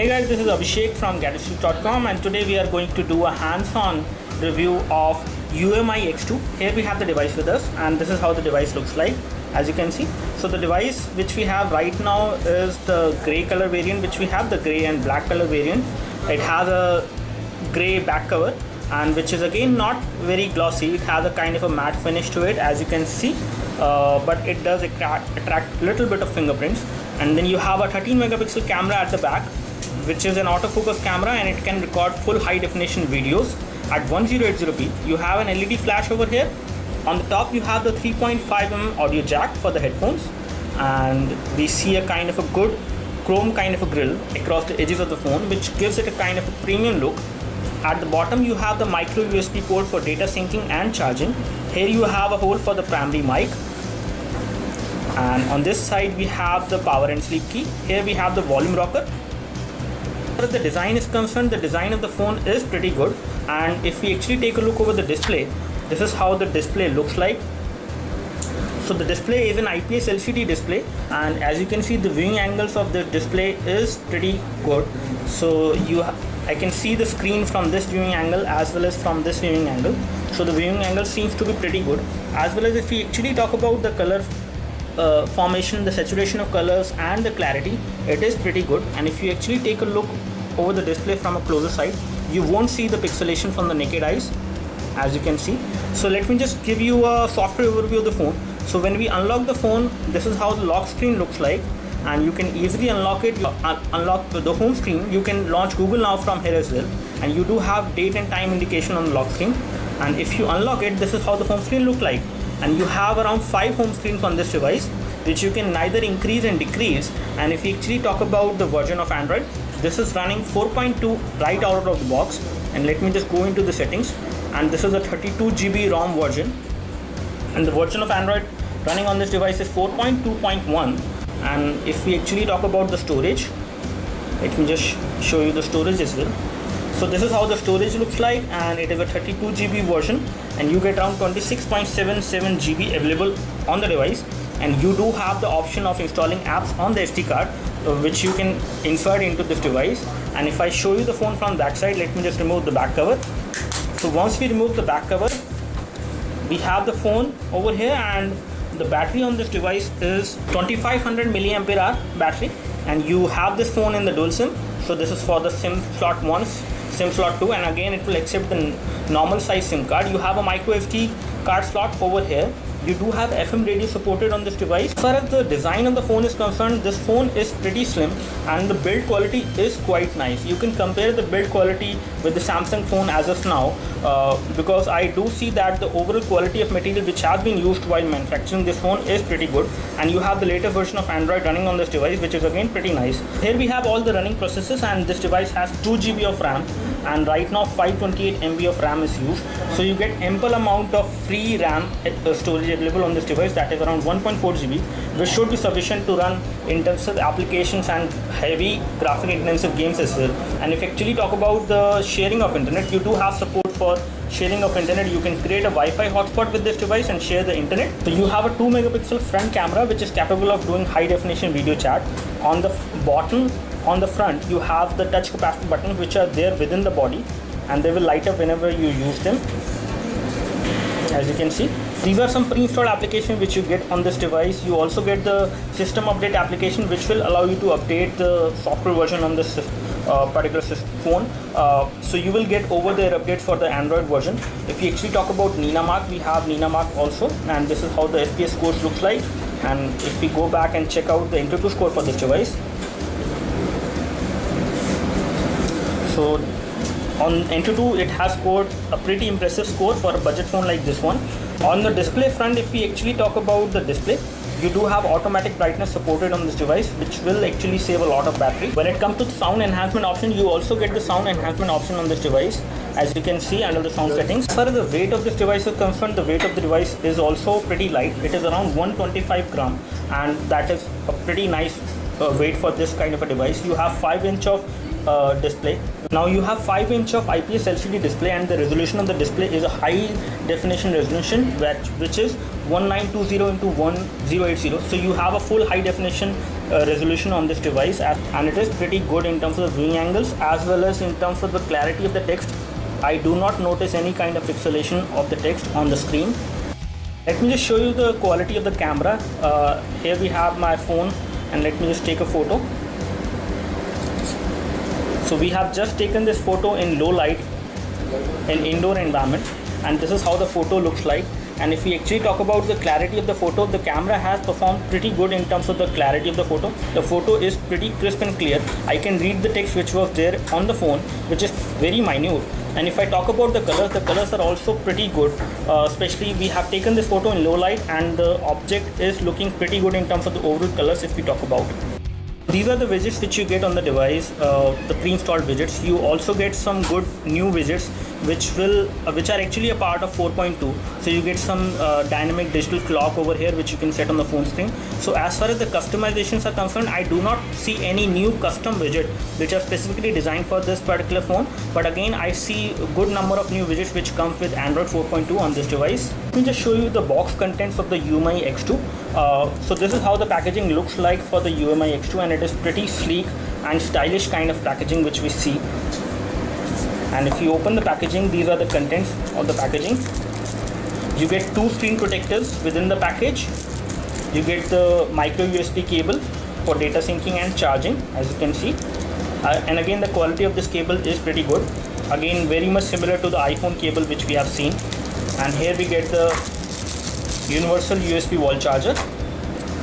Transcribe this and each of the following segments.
Hey guys, this is Abhishek from gadgetsleak.com, and today we are going to do a hands-on review of UMI X2. Here we have the device with us, and this is how the device looks like, as you can see. So the device which we have right now is the grey color variant, which we have the grey and black color variant. It has a grey back cover, and which is again not very glossy. It has a kind of a matte finish to it, as you can see, but it does attract a little bit of fingerprints. And then you have a 13 megapixel camera at the back, which is an autofocus camera, and it can record full high definition videos at 1080p. You have an LED flash over here. On the top you have the 3.5mm audio jack for the headphones, and we see a kind of a good chrome kind of a grille across the edges of the phone, which gives it a kind of a premium look. At the bottom you have the micro USB port for data syncing and charging. Here you have a hole for the primary mic, and on this side we have the power and sleep key. Here we have the volume rocker. As the design is concerned, the design of the phone is pretty good, and if we actually take a look over the display, this is how the display looks like. So the display is an IPS LCD display, and as you can see, the viewing angles of the display is pretty good. So I can see the screen from this viewing angle as well as from this viewing angle. So the viewing angle seems to be pretty good, as well as if we actually talk about the color formation, the saturation of colors and the clarity, it is pretty good. And if you actually take a look over the display from a closer side, you won't see the pixelation from the naked eyes, as you can see. So let me just give you a software overview of the phone. So when we unlock the phone, this is how the lock screen looks like, and you can easily unlock it. Unlock the home screen. You can launch Google Now from here as well, and you do have date and time indication on the lock screen. And if you unlock it, this is how the home screen look like. And you have around 5 home screens on this device, which you can neither increase and decrease. And if we actually talk about the version of Android, this is running 4.2 right out of the box. And let me just go into the settings, and this is a 32GB ROM version, and the version of Android running on this device is 4.2.1. And if we actually talk about the storage, let me just show you the storage as well. So this is how the storage looks like, and it is a 32GB version, and you get around 26.77 GB available on the device. And you do have the option of installing apps on the SD card, which you can insert into this device. And if I show you the phone from that side, let me just remove the back cover. So once we remove the back cover, we have the phone over here, and the battery on this device is 2500 milliampere hour battery. And you have this phone in the dual SIM. So this is for the SIM slot 1, SIM slot 2, and again it will accept the normal size SIM card. You have a micro SD card slot over here. You do have FM radio supported on this device. As far as the design of the phone is concerned, this phone is pretty slim, and the build quality is quite nice. You can compare the build quality with the Samsung phone as of now, because I do see that the overall quality of material which has been used while manufacturing this phone is pretty good. And you have the latest version of Android running on this device, which is again pretty nice. Here we have all the running processes, and this device has 2GB of RAM, and right now 528 MB of RAM is used. So you get ample amount of free RAM storage available on this device, that is around 1.4 GB, which should be sufficient to run intensive applications and heavy graphic intensive games as well. And if you actually talk about the sharing of internet, you do have support for sharing of internet. You can create a Wi-Fi hotspot with this device and share the internet. So you have a 2 megapixel front camera, which is capable of doing high definition video chat. On the bottom, on the front, you have the touch capacitive buttons, which are there within the body, and they will light up whenever you use them, as you can see. These are some pre-installed applications which you get on this device. You also get the system update application, which will allow you to update the software version on this particular phone. So you will get over the update for the Android version. If we actually talk about Ninamark, we have Ninamark also, and this is how the FPS scores looks like. And if we go back and check out the Antutu score for this device, so on Antutu it has scored a pretty impressive score for a budget phone like this one. On the display front, if we actually talk about the display, you do have automatic brightness supported on this device, which will actually save a lot of battery. When it comes to the sound enhancement option, you also get the sound enhancement option on this device, as you can see under the sound settings. As far as the weight of this device is concerned, the weight of the device is also pretty light. It is around 125 gram, and that is a pretty nice weight for this kind of a device. You have 5-inch of display. Now you have 5-inch of IPS LCD display, and the resolution of the display is a high definition resolution, which is 1920 into 1080. So you have a full high definition resolution on this device, and it is pretty good in terms of the viewing angles as well as in terms of the clarity of the text. I do not notice any kind of pixelation of the text on the screen. Let me just show you the quality of the camera. Here we have my phone, and let me just take a photo. So we have just taken this photo in low light in indoor environment, and this is how the photo looks like. And if we actually talk about the clarity of the photo, the camera has performed pretty good in terms of the clarity of the photo. The photo is pretty crisp and clear. I can read the text which was there on the phone, which is very minute. And if I talk about the colors are also pretty good. Especially we have taken this photo in low light, and the object is looking pretty good in terms of the overall colors if we talk about. These are the widgets which you get on the device, the pre-installed widgets. You also get some good new widgets which are actually a part of 4.2. So you get some dynamic digital clock over here which you can set on the phone screen. So as far as the customizations are concerned, I do not see any new custom widget which are specifically designed for this particular phone. But again, I see a good number of new widgets which come with Android 4.2 on this device. Let me just show you the box contents of the UMI X2. So this is how the packaging looks like for the UMI X2, and it is pretty sleek and stylish kind of packaging which we see. And if you open the packaging, these are the contents of the packaging. You get 2 screen protectors within the package. You get the micro USB cable for data syncing and charging, as you can see. And again, the quality of this cable is pretty good. Again, very much similar to the iPhone cable which we have seen. And here we get the universal USB wall charger.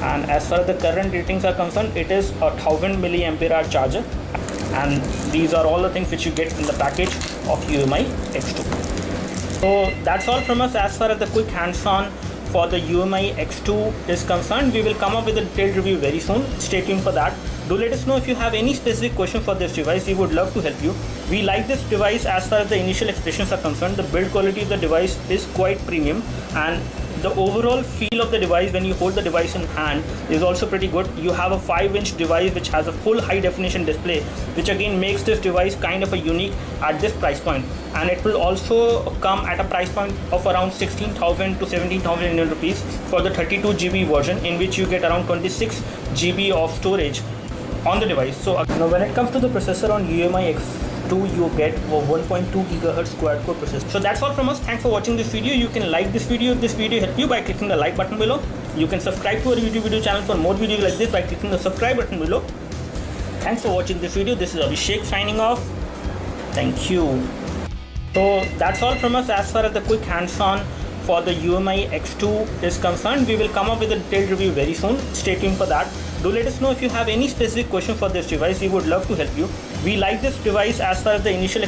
And as far as the current ratings are concerned, it is a 1000 mAh charger. And these are all the things which you get in the package of UMI X2. So that's all from us as far as the quick hands-on for the UMI X2 is concerned. We will come up with a detailed review very soon. Stay tuned for that. Do let us know if you have any specific question for this device. We would love to help you. We like this device as far as the initial expressions are concerned. The build quality of the device is quite premium, and the overall feel of the device when you hold the device in hand is also pretty good. You have a 5-inch device which has a full high definition display, which again makes this device kind of a unique at this price point. And it will also come at a price point of around 16,000 to 17,000 Indian rupees for the 32 GB version, in which you get around 26 GB of storage on the device. So now when it comes to the processor on UMI X2, you get a 1.2 GHz quad-core processor. So that's all from us. Thanks for watching this video. You can like this video if this video helped you by clicking the like button below. You can subscribe to our YouTube video channel for more videos like this by clicking the subscribe button below. Thanks for watching this video. This is Abhishek signing off. Thank you. So that's all from us as far as the quick hands-on for the UMI X2 is concerned. We will come up with a detailed review very soon. Stay tuned for that. Do let us know if you have any specific question for this device. We would love to help you. We like this device as far as the initial